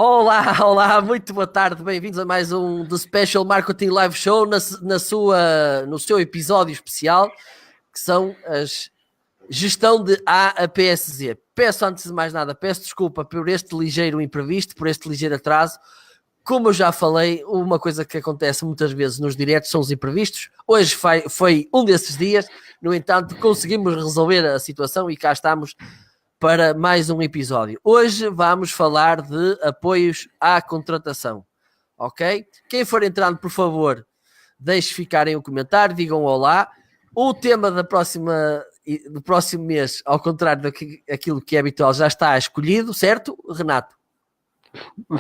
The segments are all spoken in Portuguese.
Olá, olá, muito boa tarde, bem-vindos a mais um do Special Marketing Live Show no seu episódio especial, que são as gestão de A P S Z. Peço antes de mais nada, peço desculpa por este ligeiro imprevisto, por este ligeiro atraso. Como eu já falei, uma coisa que acontece muitas vezes nos diretos são os imprevistos. Hoje foi um desses dias, no entanto, conseguimos resolver a situação e cá estamos para mais um episódio. Hoje vamos falar de apoios à contratação, ok? Quem for entrando, por favor, deixe ficarem o comentário, digam olá. O tema do próximo mês, ao contrário daquilo que é habitual, já está escolhido, certo, Renato?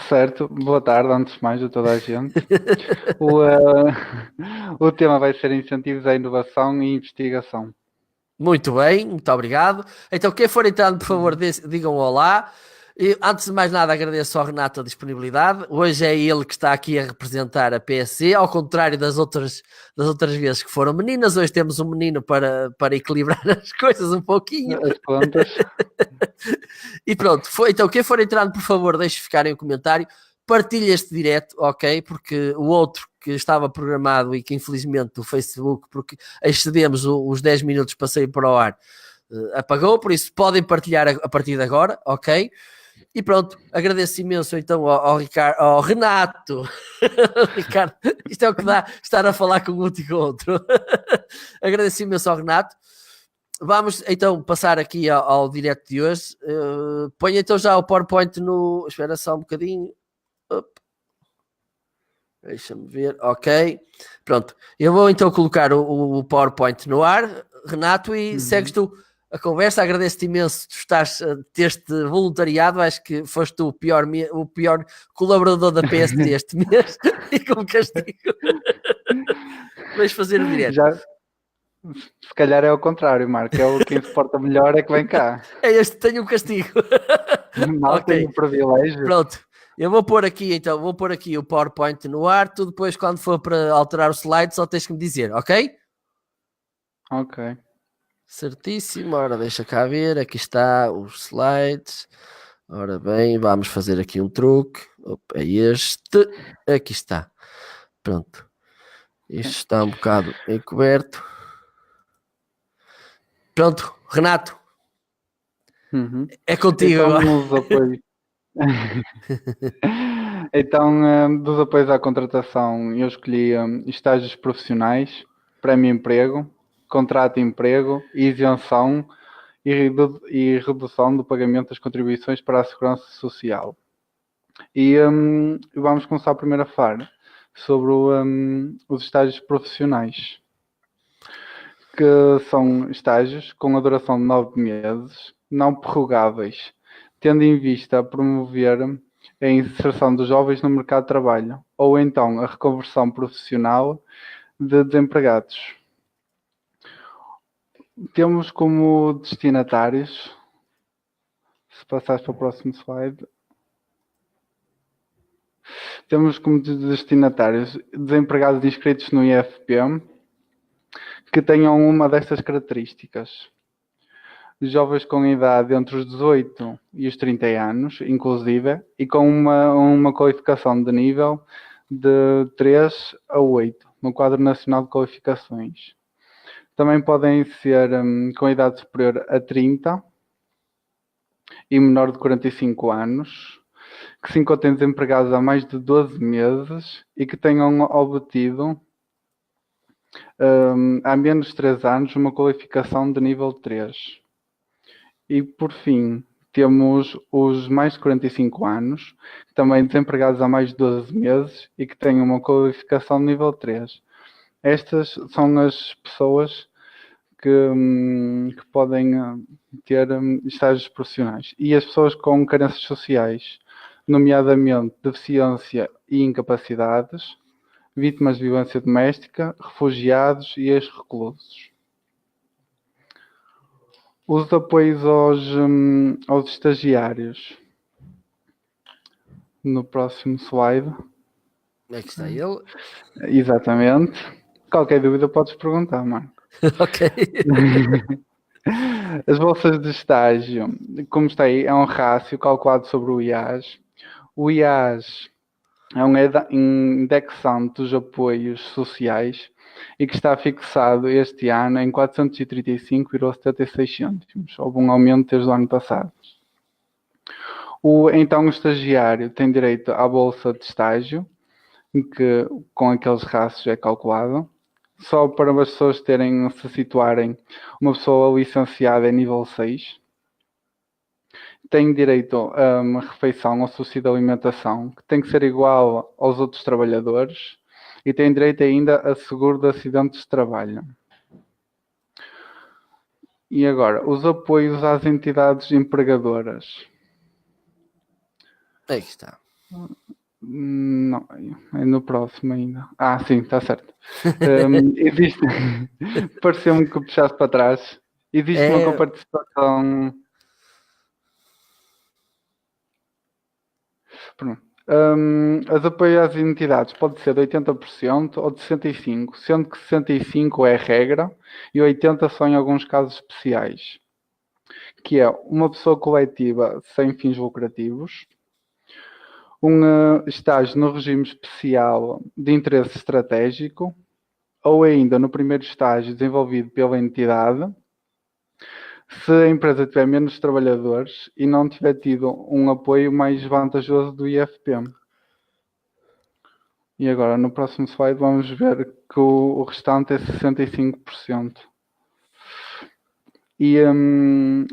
Certo, boa tarde, antes de mais, a toda a gente. O tema vai ser incentivos à inovação e investigação. Muito bem, muito obrigado. Então, quem for entrando, por favor, digam olá. E, antes de mais nada, agradeço ao Renato a disponibilidade. Hoje é ele que está aqui a representar a PSC, ao contrário das outras vezes que foram meninas. Hoje temos um menino para equilibrar as coisas um pouquinho. As contas. E pronto, então quem for entrando, por favor, deixe ficarem o comentário. Partilhe este direto, ok? Porque o outro que estava programado e que infelizmente o Facebook, porque excedemos os 10 minutos para sair para o ar, apagou, por isso podem partilhar a partir de agora, ok? E pronto, agradeço imenso então ao Renato. Ricardo, isto é o que dá estar a falar com um e com o outro. Agradeço imenso ao Renato. Vamos então passar aqui ao direto de hoje. Põe então já o PowerPoint no. Espera só um bocadinho. Deixa-me ver. Ok. Pronto. Eu vou então colocar o PowerPoint no ar, Renato, e segues tu a conversa. Agradeço-te imenso tu ter-te voluntariado. Acho que foste tu o pior colaborador da PSD este mês e como castigo. Vais fazer o direto. Se calhar é o contrário, Marco. Quem se porta melhor é que vem cá. É este que tem um castigo. Não okay. Tenho privilégio. Pronto. Eu vou pôr aqui o PowerPoint no ar. Tu depois, quando for para alterar o slide, só tens que me dizer, ok? Ok. Certíssimo. Ora, deixa cá ver. Aqui está os slides. Ora bem, vamos fazer aqui um truque. Opa, é este. Aqui está. Pronto. Isto está um bocado encoberto. Pronto, Renato. É contigo então, agora. Então, dos apoios à contratação, eu escolhi estágios profissionais, prémio emprego, contrato de emprego, isenção e redução do pagamento das contribuições para a segurança social. E vamos começar a primeira fase sobre os estágios profissionais, que são estágios com a duração de 9 meses, não prorrogáveis, tendo em vista a promover a inserção dos jovens no mercado de trabalho, ou então a reconversão profissional de desempregados. Temos como destinatários, se passares para o próximo slide, temos como destinatários desempregados inscritos no IFP, que tenham uma destas características. Jovens com idade entre os 18 e os 30 anos, inclusive, e com uma qualificação de nível de 3 a 8, no quadro nacional de qualificações. Também podem ser com idade superior a 30 e menor de 45 anos, que se encontrem desempregados há mais de 12 meses e que tenham obtido há menos de 3 anos uma qualificação de nível 3. E por fim, temos os mais de 45 anos, também desempregados há mais de 12 meses e que têm uma qualificação de nível 3. Estas são as pessoas que podem ter estágios profissionais. E as pessoas com carências sociais, nomeadamente deficiência e incapacidades, vítimas de violência doméstica, refugiados e ex-reclusos. Os apoios aos estagiários. No próximo slide. Como é que está ele? Exatamente. Qualquer dúvida podes perguntar, Marco. Ok. As bolsas de estágio, como está aí, é um rácio calculado sobre o IAS. O IAS é um indexante dos apoios sociais e que está fixado este ano em 435,76 cêntimos. Houve um aumento desde o ano passado. Então o estagiário tem direito à bolsa de estágio, em que com aqueles rastros é calculado. Só para as pessoas se situarem, uma pessoa licenciada é nível 6. Tem direito a uma refeição ou subsídio de alimentação, que tem que ser igual aos outros trabalhadores, e tem direito ainda a seguro de acidentes de trabalho. E agora, os apoios às entidades empregadoras. Aí está. Não, é no próximo ainda. Ah, sim, está certo. Existe. Pareceu-me que puxaste para trás. Existe uma comparticipação. As apoios às entidades pode ser de 80% ou de 65%, sendo que 65% é a regra e 80% são em alguns casos especiais, que é uma pessoa coletiva sem fins lucrativos, um estágio no regime especial de interesse estratégico, ou ainda no primeiro estágio desenvolvido pela entidade, se a empresa tiver menos trabalhadores e não tiver tido um apoio mais vantajoso do IFP. E agora, no próximo slide, vamos ver que o restante é 65%. E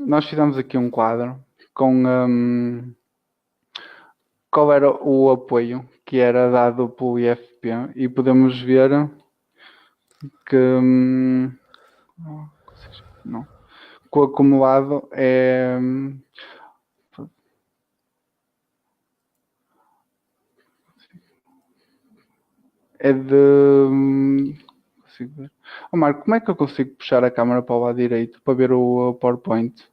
nós fizemos aqui um quadro com qual era o apoio que era dado pelo IFP e podemos ver que o acumulado é de consigo ver. Oh, Marco, como é que eu consigo puxar a câmera para o lado direito para ver o PowerPoint?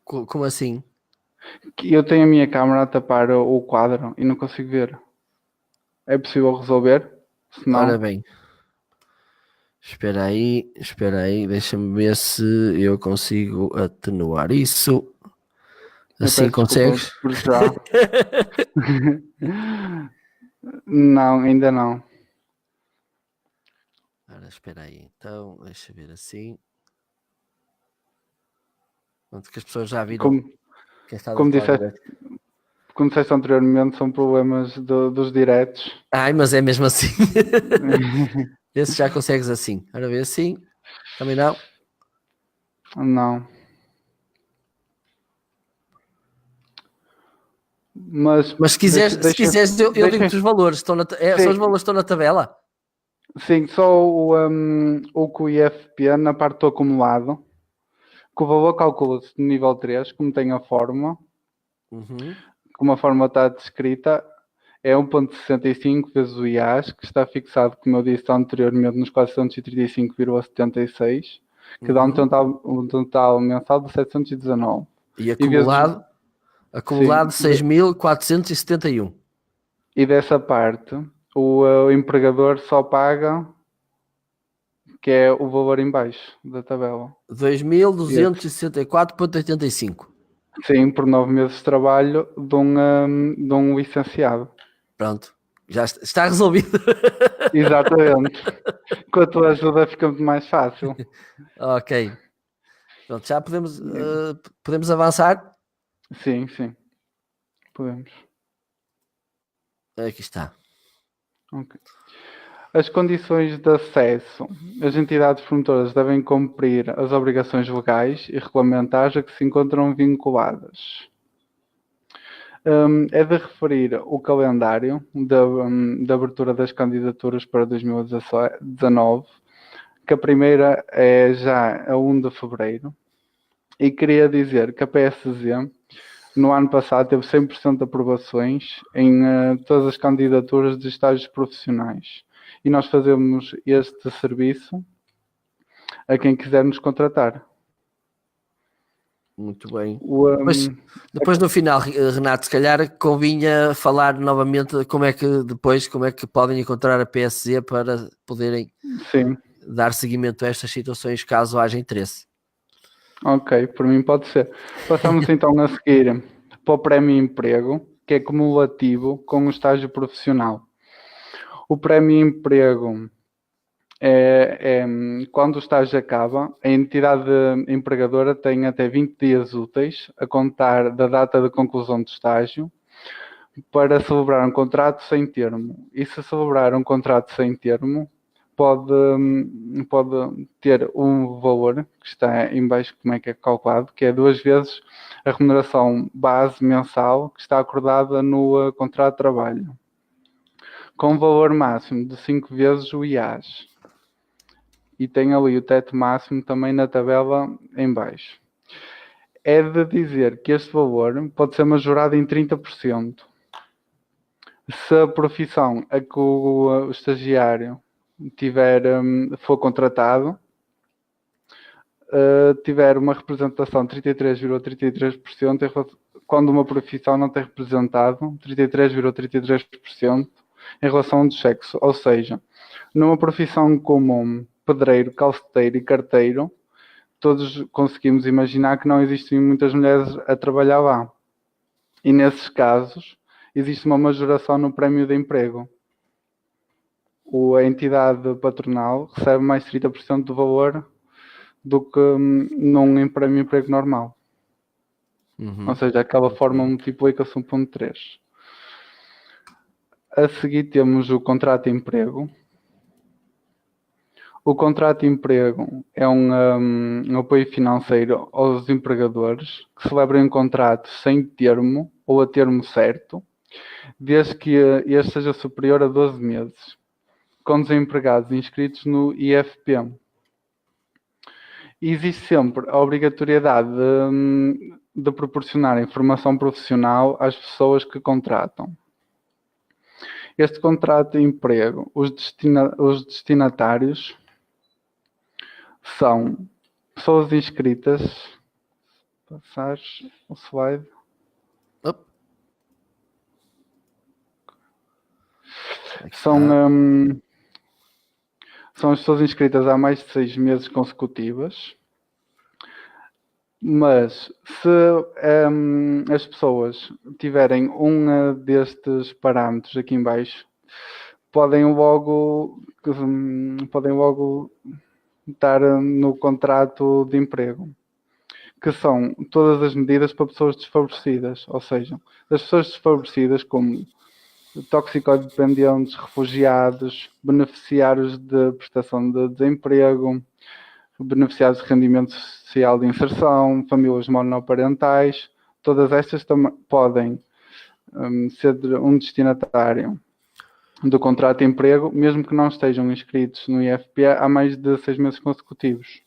Como assim? Que eu tenho a minha câmera a tapar o quadro e não consigo ver. É possível resolver? Se não... Ora bem. Espera aí, deixa-me ver se eu consigo atenuar isso. Assim consegues? Por já. Não, ainda não. Ora, espera aí, então, deixa eu ver assim. Pronto, que as pessoas já viram. Como disseste anteriormente, são problemas dos diretos. Ai, mas é mesmo assim. Vê se já consegues assim. Ora, vê assim. Também não? Não. Mas se quiseres, eu digo-te os valores. São os valores que estão na tabela? Sim, só o que o IFP na parte do acumulado, que o valor calcula-se no nível 3, como tem a fórmula, como a fórmula está descrita, é 1,65 vezes o IAS, que está fixado, como eu disse anteriormente, nos 435,76, que dá um total mensal de 719. E acumulado 6.471. E dessa parte, o empregador só paga, que é o valor em baixo da tabela. 2.264,85. Sim, por 9 meses de trabalho de um licenciado. Pronto, já está resolvido. Exatamente. Com a tua ajuda fica muito mais fácil. Ok. Pronto, já podemos avançar? Sim, podemos. Aqui está. Okay. As condições de acesso. As entidades promotoras devem cumprir as obrigações legais e regulamentares a que se encontram vinculadas. É de referir o calendário de abertura das candidaturas para 2019, que a primeira é já a 1 de fevereiro. E queria dizer que a PSZ, no ano passado, teve 100% de aprovações em todas as candidaturas de estágios profissionais. E nós fazemos este serviço a quem quiser nos contratar. Muito bem. Depois no final, Renato, se calhar convinha falar novamente como é que podem encontrar a PSZ para poderem dar seguimento a estas situações caso haja interesse. Ok, por mim pode ser. Passamos então a seguir para o prémio emprego, que é cumulativo com o estágio profissional. O prémio emprego é quando o estágio acaba, a entidade empregadora tem até 20 dias úteis a contar da data de conclusão do estágio para celebrar um contrato sem termo. E se celebrar um contrato sem termo, pode ter um valor, que está em baixo, como é que é calculado, que é 2 vezes a remuneração base mensal que está acordada no contrato de trabalho, com um valor máximo de 5 vezes o IAS. E tem ali o teto máximo também na tabela em baixo. É de dizer que este valor pode ser majorado em 30%. Se a profissão a que o estagiário for contratado, tiver uma representação de 33,33%, quando uma profissão não tem representado 33,33% em relação ao sexo. Ou seja, numa profissão comum, pedreiro, calceteiro e carteiro, todos conseguimos imaginar que não existem muitas mulheres a trabalhar lá. E nesses casos, existe uma majoração no prémio de emprego. A entidade patronal recebe mais 30% do valor do que num prémio de emprego normal. Ou seja, daquela forma multiplica-se 1,3. A seguir temos o contrato de emprego. O contrato de emprego é um apoio financeiro aos empregadores que celebrem um contrato sem termo ou a termo certo, desde que este seja superior a 12 meses, com desempregados inscritos no IFP. Existe sempre a obrigatoriedade de proporcionar informação profissional às pessoas que contratam. Este contrato de emprego, os destinatários são pessoas inscritas. Passar o slide. São as pessoas inscritas há mais de 6 meses consecutivas. Mas se as pessoas tiverem um destes parâmetros aqui em baixo, podem logo estar no contrato de emprego, que são todas as medidas para pessoas desfavorecidas, ou seja, as pessoas desfavorecidas como toxicodependentes, refugiados, beneficiários de prestação de desemprego, beneficiários de rendimento social de inserção, famílias monoparentais, todas estas podem ser um destinatário do contrato de emprego, mesmo que não estejam inscritos no IFP há mais de 6 meses consecutivos.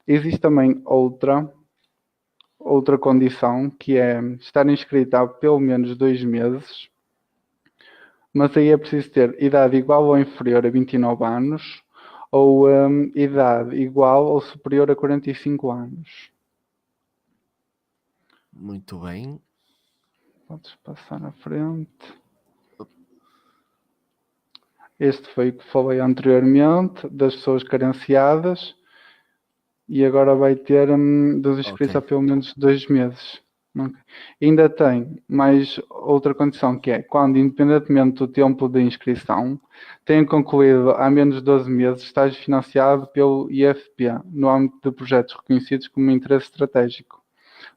Existe também outra condição, que é estar inscrito há pelo menos 2 meses, mas aí é preciso ter idade igual ou inferior a 29 anos, ou idade igual ou superior a 45 anos. Muito bem. Podes passar à frente. Este foi o que falei anteriormente, das pessoas carenciadas, e agora vai ter dos inscritos há pelo menos 2 meses. Okay. Ainda tem mais outra condição, que é quando, independentemente do tempo de inscrição, tenham concluído há menos de 12 meses estágio financiado pelo IFP, no âmbito de projetos reconhecidos como interesse estratégico.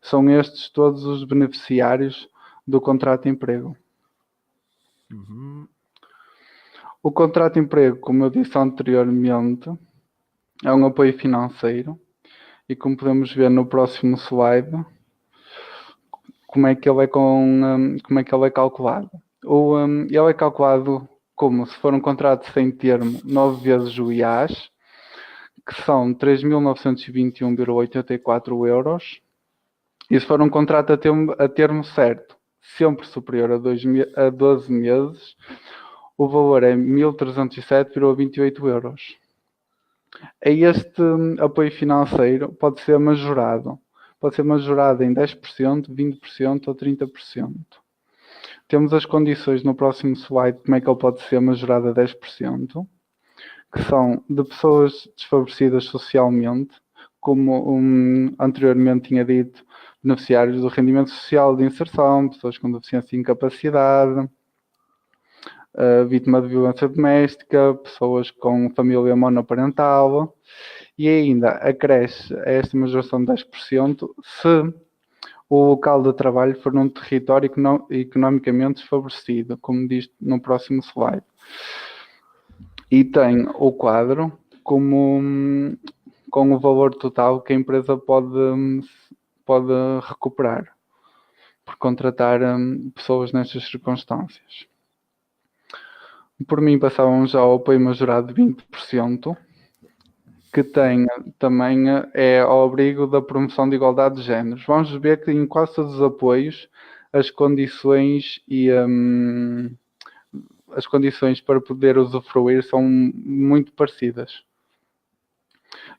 São estes todos os beneficiários do contrato de emprego. O contrato de emprego, como eu disse anteriormente, é um apoio financeiro, e como podemos ver no próximo slide, como é que ele é calculado. Ele é calculado como se for um contrato sem termo, 9 vezes o IAS, que são 3.921,84 euros, e se for um contrato a termo certo, sempre superior a 12 meses, o valor é 1.307,28 euros. Este apoio financeiro pode ser majorado. Pode ser majorado em 10%, 20% ou 30%. Temos as condições no próximo slide, como é que ele pode ser majorado a 10%, que são de pessoas desfavorecidas socialmente, como anteriormente tinha dito, beneficiários do rendimento social de inserção, pessoas com deficiência e incapacidade, vítima de violência doméstica, pessoas com família monoparental, e ainda acresce a esta majoração de 10% se o local de trabalho for num território economicamente desfavorecido, como diz no próximo slide. E tem o quadro com o valor total que a empresa pode recuperar por contratar pessoas nestas circunstâncias. Por mim passavam já ao apoio majorado de 20%, que tem também ao abrigo da promoção de igualdade de géneros. Vamos ver que em quase todos os apoios as condições para poder usufruir são muito parecidas.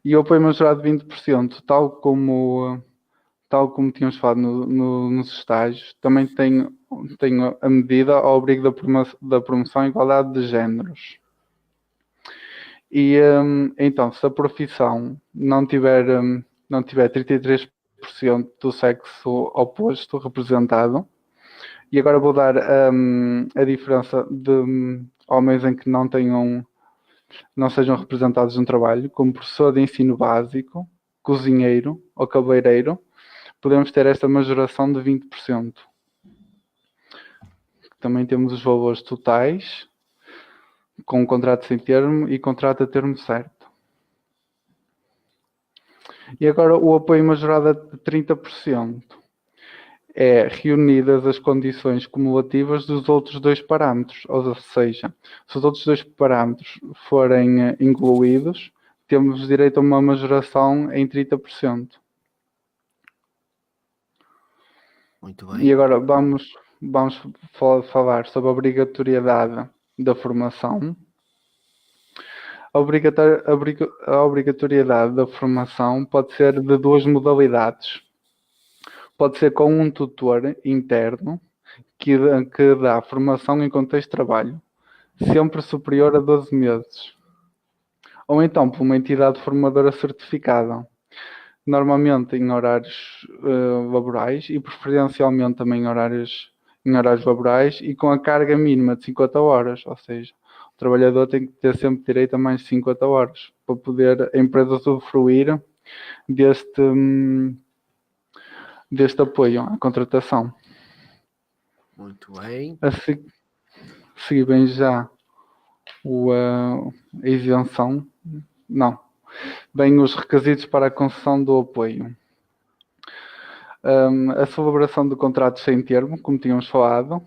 E o apoio majorado de 20%, tal como tínhamos falado nos estágios, também tem a medida ao abrigo da promoção e igualdade de géneros. E então, se a profissão não tiver 33% do sexo oposto representado, e agora vou dar a diferença de homens em que não sejam representados no trabalho, como professor de ensino básico, cozinheiro ou cabeleireiro, podemos ter esta majoração de 20%. Também temos os valores totais, com um contrato sem termo e contrato a termo certo. E agora o apoio majorado de 30%. É reunidas as condições cumulativas dos outros dois parâmetros, ou seja, se os outros dois parâmetros forem incluídos, temos direito a uma majoração em 30%. Muito bem. E agora vamos falar sobre a obrigatoriedade da formação. A obrigatoriedade da formação pode ser de duas modalidades. Pode ser com um tutor interno que dá formação em contexto de trabalho, sempre superior a 12 meses. Ou então por uma entidade formadora certificada, normalmente em horários laborais e preferencialmente também em horários laborais e com a carga mínima de 50 horas, ou seja, o trabalhador tem que ter sempre direito a mais de 50 horas para poder a empresa usufruir deste apoio à contratação. Muito bem. A seguir bem já a isenção, não, bem os requisitos para a concessão do apoio. A celebração de contratos sem termo, como tínhamos falado,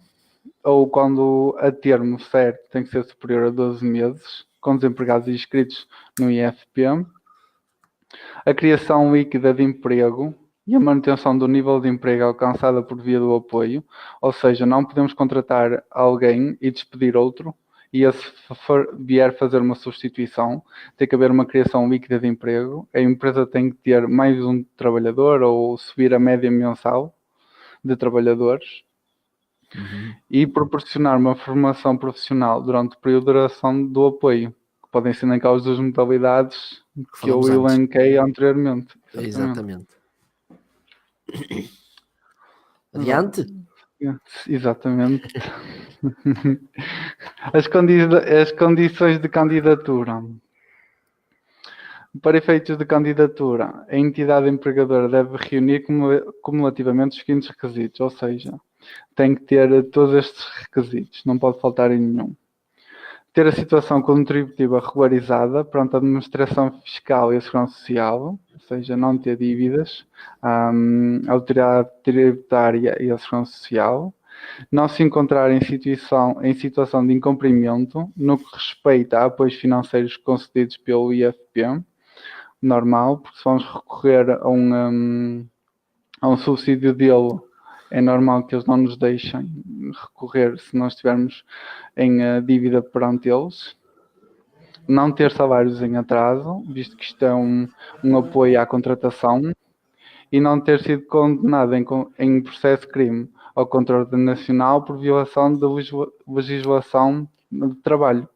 ou quando a termo certo tem que ser superior a 12 meses, com desempregados inscritos no IFP. A criação líquida de emprego e a manutenção do nível de emprego alcançada por via do apoio, ou seja, não podemos contratar alguém e despedir outro, e se vier fazer uma substituição, tem que haver uma criação líquida de emprego, a empresa tem que ter mais um trabalhador ou subir a média mensal de trabalhadores, e proporcionar uma formação profissional durante o período de duração do apoio, que podem ser naquelas duas modalidades que eu elenquei anteriormente. Exatamente. Adiante. Exatamente. As condições de candidatura. Para efeitos de candidatura, a entidade empregadora deve reunir cumulativamente os seguintes requisitos, ou seja, tem que ter todos estes requisitos, não pode faltar em nenhum. Ter a situação contributiva regularizada perante a administração fiscal e a segurança social, ou seja, não ter dívidas, a autoridade tributária e a segurança social, não se encontrar em situação de incumprimento no que respeita a apoios financeiros concedidos pelo IFP, normal, porque se vamos recorrer a um subsídio dele, é normal que eles não nos deixem recorrer se nós estivermos em dívida perante eles. Não ter salários em atraso, visto que isto é um apoio à contratação, e não ter sido condenado em processo de crime ao controle nacional por violação da legislação de trabalho,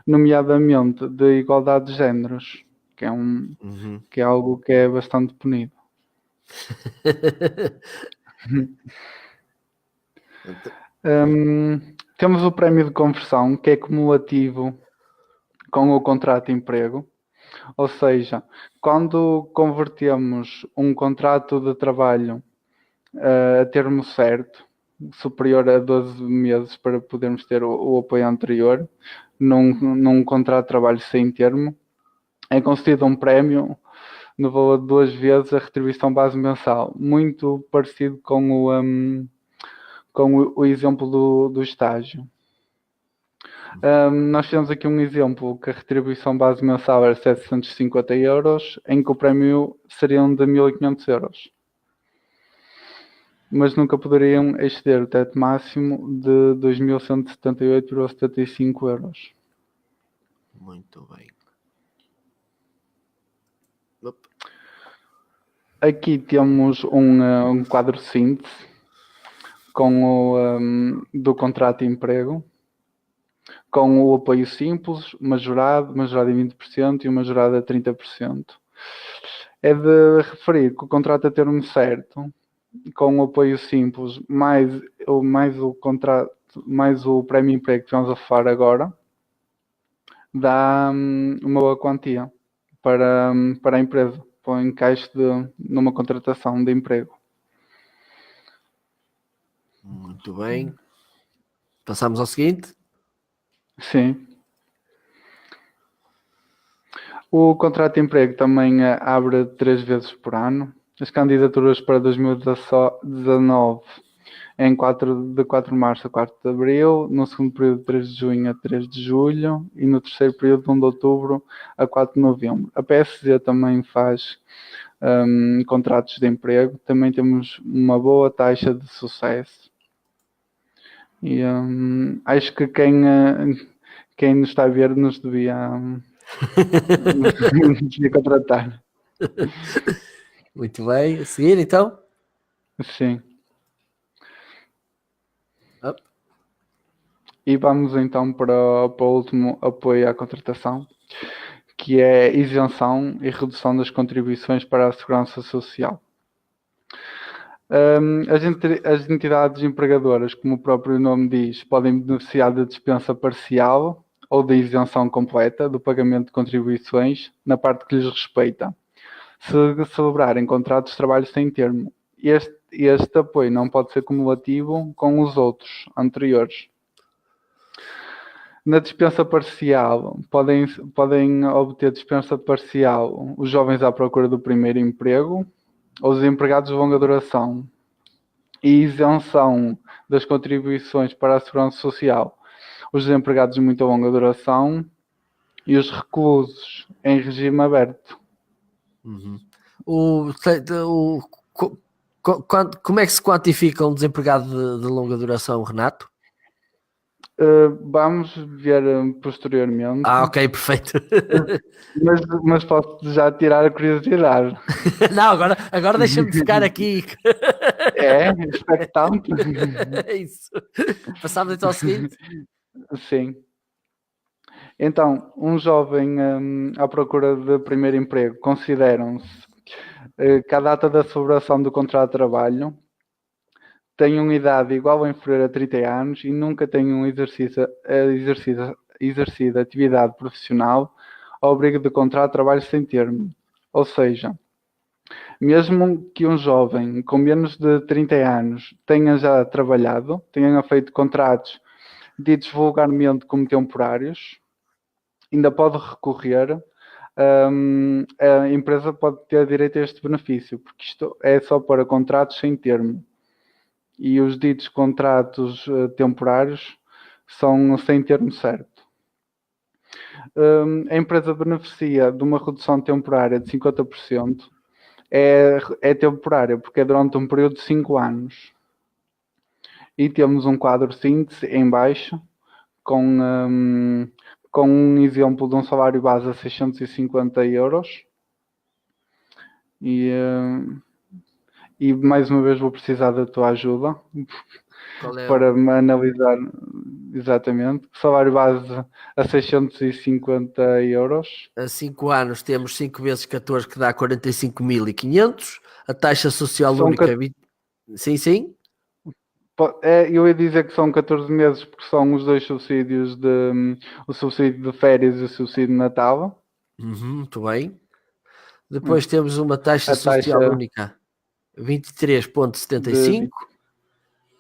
nomeadamente de igualdade de géneros, que é algo que é bastante punido. Temos o prémio de conversão, que é cumulativo com o contrato de emprego. Ou seja, quando convertemos um contrato de trabalho a termo certo, superior a 12 meses para podermos ter o apoio anterior, num contrato de trabalho sem termo, é concedido um prémio no valor de 2 vezes a retribuição base mensal, muito parecido com o exemplo do estágio. Nós temos aqui um exemplo que a retribuição base mensal era 750 euros, em que o prémio seriam de 1.500 euros. Mas nunca poderiam exceder o teto máximo de 2.178,75 euros. Muito bem. Aqui temos um quadro síntese do contrato de emprego, com o apoio simples, majorado em 20% e o majorado a 30%. É de referir que o contrato a termo certo, com o apoio simples, mais o contrato, mais o prémio emprego que vamos a falar agora, dá uma boa quantia para a empresa, para o encaixe numa contratação de emprego. Muito bem. Passamos ao seguinte. Sim. O contrato de emprego também abre 3 vezes por ano. As candidaturas para 2019 de 4 de março a 4 de abril, no segundo período de 3 de junho a 3 de julho e no terceiro período de 1 de outubro a 4 de novembro. A PSD também faz contratos de emprego. Também temos uma boa taxa de sucesso. E acho que quem nos está a ver nos devia contratar. Muito bem. A seguir, então? Sim. Oh. E vamos então para o último apoio à contratação, que é isenção e redução das contribuições para a segurança social. As entidades empregadoras, como o próprio nome diz, podem beneficiar de dispensa parcial ou de isenção completa do pagamento de contribuições na parte que lhes respeita, se celebrarem contratos de trabalho sem termo. Este apoio não pode ser cumulativo com os outros anteriores. Na dispensa parcial, podem obter dispensa parcial os jovens à procura do primeiro emprego ou os empregados de longa duração, e isenção das contribuições para a segurança social, os desempregados de muita longa duração e os reclusos em regime aberto. Uhum. Como é que se quantifica um desempregado de longa duração, Renato? Vamos ver posteriormente. Ok, perfeito. Mas posso já tirar a curiosidade. Não, agora deixa-me ficar aqui. É, expectante. É isso. Passamos então ao seguinte. Sim. Então, um jovem à procura de primeiro emprego, consideram-se que a data da celebração do contrato de trabalho tenham idade igual ou inferior a 30 anos e nunca tenham exercido atividade profissional ao abrigo de contrato de trabalho sem termo. Ou seja, mesmo que um jovem com menos de 30 anos tenha já trabalhado, tenha feito contratos ditos vulgarmente como temporários, ainda pode recorrer, a empresa pode ter direito a este benefício, porque isto é só para contratos sem termo. E os ditos contratos temporários são sem termo certo. A empresa beneficia de uma redução temporária de 50%. É temporária, porque é durante um período de 5 anos. E temos um quadro síntese em baixo, com um exemplo de um salário base a 650 euros. E mais uma vez vou precisar da tua ajuda para me analisar exatamente. Salário base a 650 euros. A 5 anos temos 5 vezes 14 que dá 45.500. A taxa social São, única, sim, sim. eu ia dizer que são 14 meses porque são os dois subsídios o subsídio de férias e o subsídio de Natal. Muito bem. Depois temos uma taxa A social taxa única 23,75, de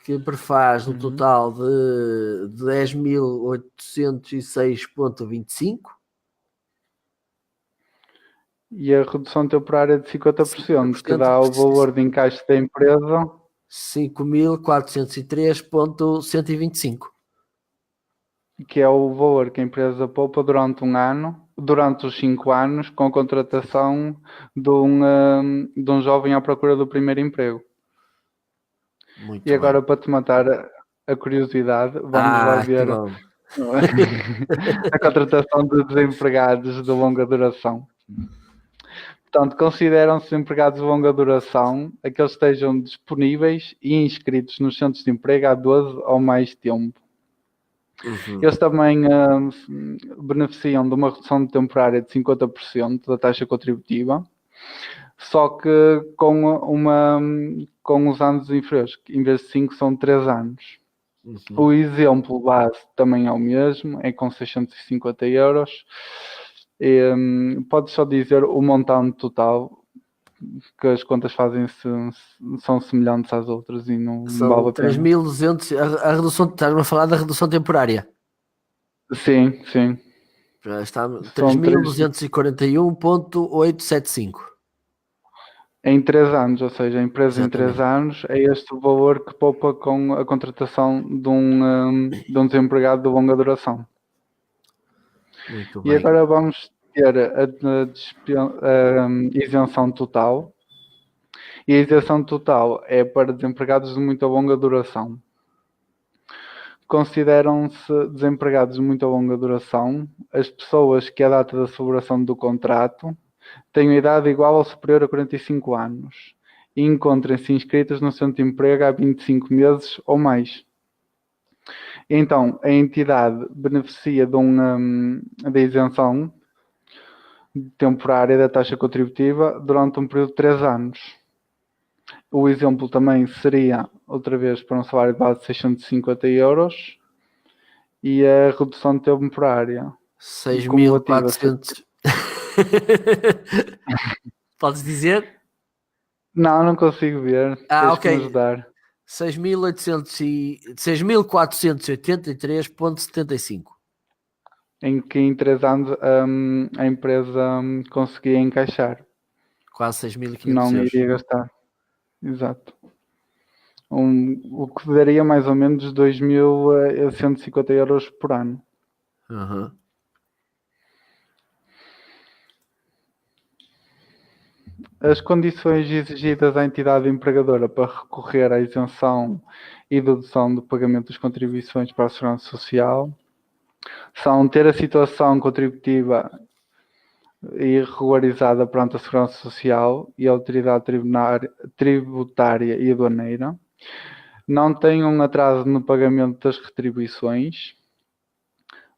que prefaz um total de 10.806,25. e a redução temporária de 50%, que 50%, dá o valor de encaixe da empresa, 5.403,125. que é o valor que a empresa poupa durante um ano, durante os 5 anos, com a contratação de um jovem à procura do primeiro emprego. Muito E agora, bem. para te matar a curiosidade, vamos lá Que ver bom. a contratação de desempregados de longa duração. Portanto, consideram-se empregados de longa duração aqueles que estejam disponíveis e inscritos nos centros de emprego há 12 ou mais tempo. Eles também beneficiam de uma redução temporária de 50% da taxa contributiva, só que com os anos inferiores, em vez de 5 são 3 anos. O exemplo base também é o mesmo, é com 650 euros. Pode só dizer o montante total, que as contas são semelhantes às outras e não vale São a pena. 3.200. A redução, estás-me a falar da redução temporária. Sim, sim. Já está São 3.241,875. Em 3 anos, ou seja, a empresa em 3 Exatamente. anos é este o valor que poupa com a contratação de um desempregado de longa duração. Muito E bem. agora vamos ter a isenção total. E a isenção total é para desempregados de muita longa duração. Consideram-se desempregados de muita longa duração as pessoas que, à data da celebração do contrato, tenham idade igual ou superior a 45 anos e encontrem-se inscritas no centro de emprego há 25 meses ou mais. Então, a entidade beneficia da isenção temporária da taxa contributiva durante um período de 3 anos. O exemplo também seria, outra vez, para um salário de base de 650 euros e a redução temporária cumulativa. 6.400. Podes dizer? Não consigo ver. Tens que me Ok. ajudar. 6.483,75. Em que em 3 anos a empresa conseguia encaixar. Quase 6.500 Não euros. iria gastar. Exato. O que daria mais ou menos 2.150 euros por ano. As condições exigidas à entidade empregadora para recorrer à isenção e dedução do pagamento das contribuições para a Segurança Social são ter a situação contributiva regularizada perante a Segurança Social e a Autoridade Tributária e Aduaneira, não tem um atraso no pagamento das retribuições,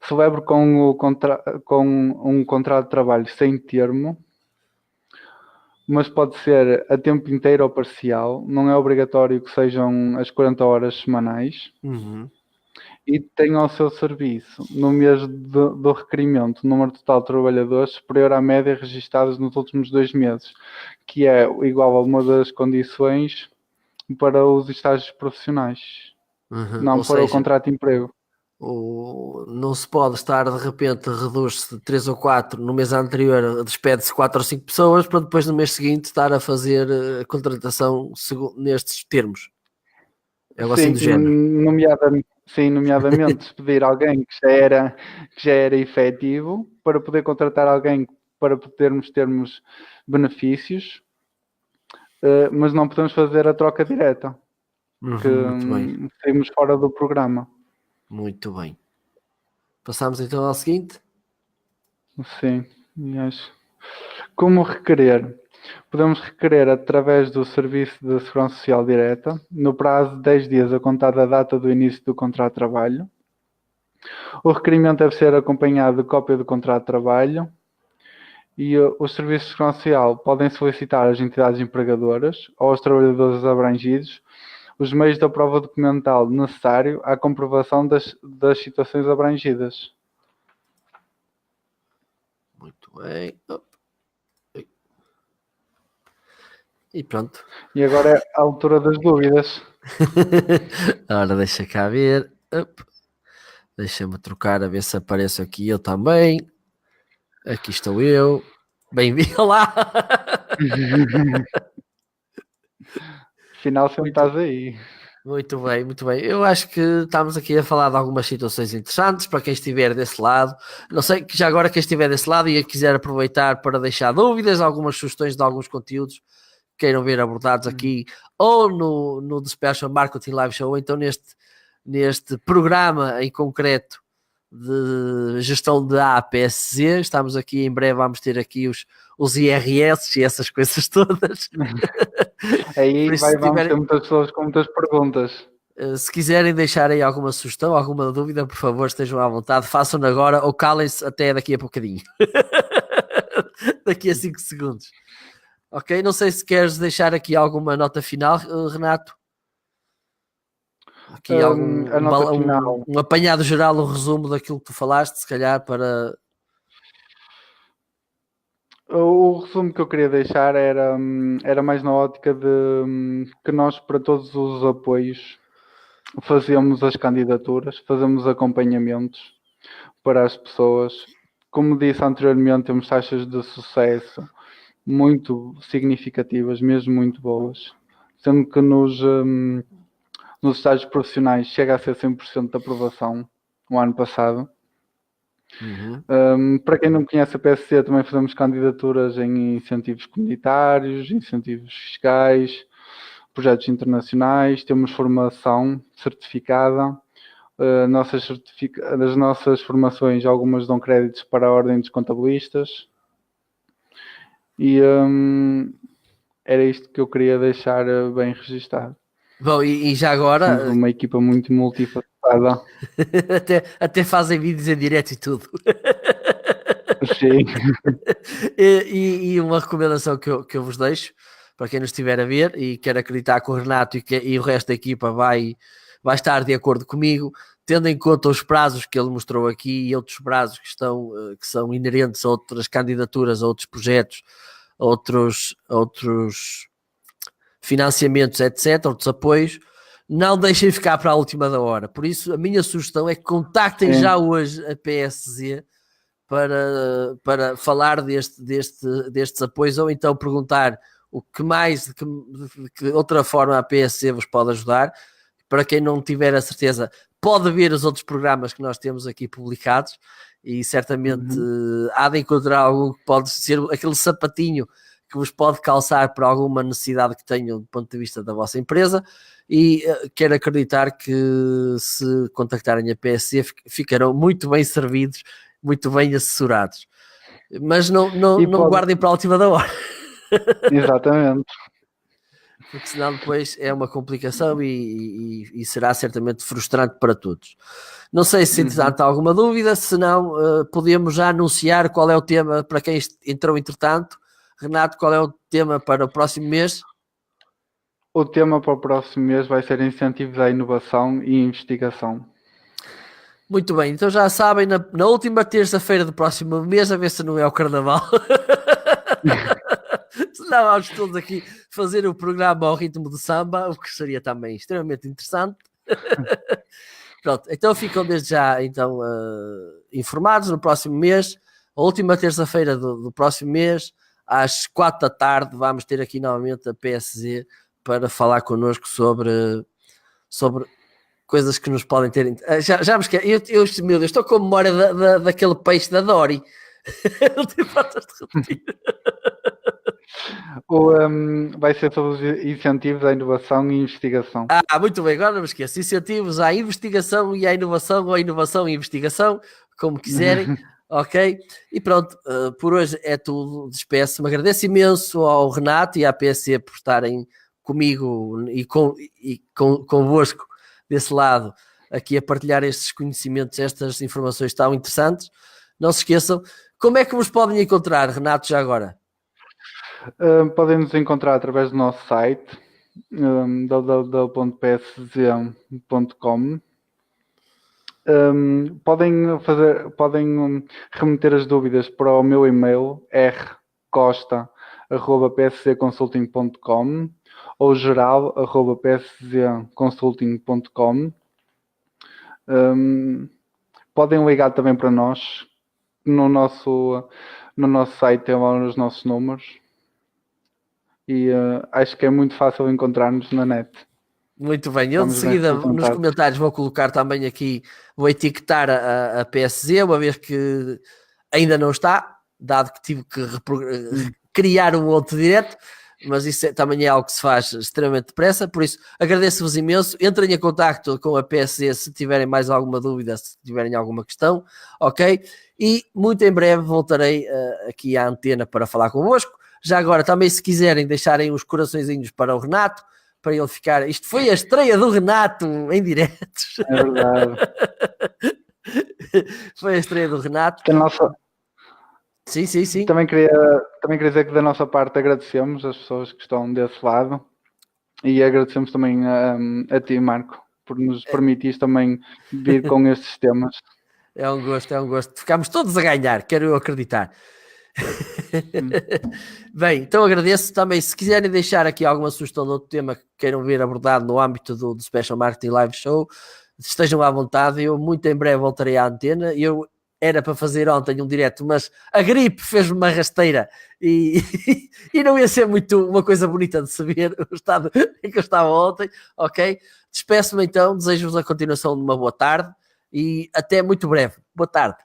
celebre com um contrato de trabalho sem termo, mas pode ser a tempo inteiro ou parcial, não é obrigatório que sejam as 40 horas semanais. E tem ao seu serviço, no mês do requerimento, o número total de trabalhadores superior à média registados nos últimos 2 meses, que é igual a uma das condições para os estágios profissionais, não Ou para o seja, contrato de emprego. não se pode estar de repente, reduz-se de 3 ou 4, no mês anterior despede-se 4 ou 5 pessoas para depois no mês seguinte estar a fazer a contratação nestes termos. É algo assim do género. Nomeadamente despedir alguém que já era efetivo para poder contratar alguém para podermos termos benefícios, mas não podemos fazer a troca direta, Muito bem. saímos fora do programa. Muito bem. Passamos então ao seguinte. Sim, acho. Como requerer? Podemos requerer através do Serviço de Segurança Social Direta, no prazo de 10 dias a contar da data do início do contrato de trabalho. O requerimento deve ser acompanhado de cópia do contrato de trabalho e os serviços de segurança social podem solicitar às entidades empregadoras ou aos trabalhadores abrangidos os meios da prova documental necessário à comprovação das situações abrangidas. Muito bem. E pronto. E agora é a altura das dúvidas. Ora, deixa cá ver. Deixa-me trocar a ver se apareço aqui eu também. Aqui estou eu. Bem-vindo lá. Afinal, sempre estás aí. Muito bem, muito bem. Eu acho que estamos aqui a falar de algumas situações interessantes para quem estiver desse lado. Não sei, que já agora quem estiver desse lado e quiser aproveitar para deixar dúvidas, algumas sugestões de alguns conteúdos que queiram ver abordados aqui ou no The Special Marketing Live Show, ou então neste programa em concreto de gestão de APSZ. Estamos aqui, em breve vamos ter aqui os IRS e essas coisas todas. Aí vamos ter muitas pessoas com muitas perguntas. Se quiserem deixar aí alguma sugestão, alguma dúvida, por favor, estejam à vontade, façam-no agora ou calem-se até daqui a bocadinho. Daqui a 5 segundos. Ok? Não sei se queres deixar aqui alguma nota final, Renato. Aqui um apanhado geral, um resumo daquilo que tu falaste, se calhar para... O resumo que eu queria deixar era mais na ótica de que nós, para todos os apoios, fazemos as candidaturas, fazemos acompanhamentos para as pessoas. Como disse anteriormente, temos taxas de sucesso muito significativas, mesmo muito boas, sendo que nos estágios profissionais chega a ser 100% de aprovação no ano passado. Para quem não conhece a PSC, também fazemos candidaturas em incentivos comunitários, incentivos fiscais, projetos internacionais, temos formação certificada, das nossas formações algumas dão créditos para a ordem dos contabilistas e era isto que eu queria deixar bem registado. Bom, e já agora... Somos uma equipa muito multifacetada. até fazem vídeos em direto e tudo. Sim. E uma recomendação que eu vos deixo, para quem nos estiver a ver e quer acreditar que o Renato e o resto da equipa vai estar de acordo comigo, tendo em conta os prazos que ele mostrou aqui e outros prazos que são inerentes a outras candidaturas, a outros projetos, outros financiamentos, etc., outros apoios, não deixem ficar para a última da hora. Por isso, a minha sugestão é que contactem já hoje a PSZ para falar destes apoios, ou então perguntar o que mais, de que outra forma a PSC vos pode ajudar. Para quem não tiver a certeza, pode ver os outros programas que nós temos aqui publicados e certamente há de encontrar algo que pode ser aquele sapatinho que vos pode calçar para alguma necessidade que tenham do ponto de vista da vossa empresa, e quero acreditar que se contactarem a PSC ficarão muito bem servidos, muito bem assessorados. Mas não guardem para a última da hora. Exatamente. Porque senão depois é uma complicação e será certamente frustrante para todos. Não sei se entretanto há alguma dúvida, se não podemos já anunciar qual é o tema para quem entrou entretanto. Renato, qual é o tema para o próximo mês? O tema para o próximo mês vai ser incentivos à inovação e investigação. Muito bem, então já sabem, na última terça-feira do próximo mês, a ver se não é o carnaval. Senão vamos todos aqui fazer o programa ao ritmo de samba, o que seria também extremamente interessante. Pronto, então ficam desde já então, informados. No próximo mês, a última terça-feira do próximo mês, às 4 da tarde, vamos ter aqui novamente a PSZ para falar connosco sobre coisas que nos podem ter... Já me esqueci, meu Deus, estou com a memória daquele peixe da Dory. Não tenho faltas de repetir. Vai ser sobre os incentivos à inovação e investigação. Muito bem, agora não me esqueço. Incentivos à investigação e à inovação, ou à inovação e investigação, como quiserem. Ok? E pronto, por hoje é tudo. Despeço-me. Agradeço imenso ao Renato e à PSC por estarem comigo e convosco desse lado aqui a partilhar estes conhecimentos, estas informações tão interessantes. Não se esqueçam. Como é que vos podem encontrar, Renato, já agora? Podem nos encontrar através do nosso site, www.psz.com. Podem remeter as dúvidas para o meu e-mail rcosta@pscconsulting.com ou geral@pscconsulting.com. Podem ligar também para nós no nosso site, tem lá os nossos números e acho que é muito fácil encontrar-nos na net. Muito bem, eu de seguida nos comentários vou colocar também aqui, vou etiquetar a PSZ, uma vez que ainda não está, dado que tive que criar um outro direto, mas isso também é algo que se faz extremamente depressa, por isso agradeço-vos imenso, entrem em contacto com a PSZ se tiverem mais alguma dúvida, se tiverem alguma questão, ok? E muito em breve voltarei aqui à antena para falar convosco. Já agora também, se quiserem deixarem uns coraçõezinhos para o Renato, para ele ficar. Isto foi a estreia do Renato em diretos. É verdade. Foi a estreia do Renato. Sim. Também queria dizer que da nossa parte agradecemos as pessoas que estão desse lado e agradecemos também a ti, Marco, por nos permitir também vir com estes temas. É um gosto. Ficámos todos a ganhar, quero eu acreditar. Bem, então agradeço também. Se quiserem deixar aqui alguma sugestão de outro tema que queiram ver abordado no âmbito do Special Marketing Live Show, estejam à vontade. Eu muito em breve voltarei à antena. Eu era para fazer ontem um direto, mas a gripe fez-me uma rasteira e não ia ser muito uma coisa bonita de se ver o estado em que eu estava ontem. Ok, despeço-me então, desejo-vos a continuação de uma boa tarde e até muito breve. Boa tarde.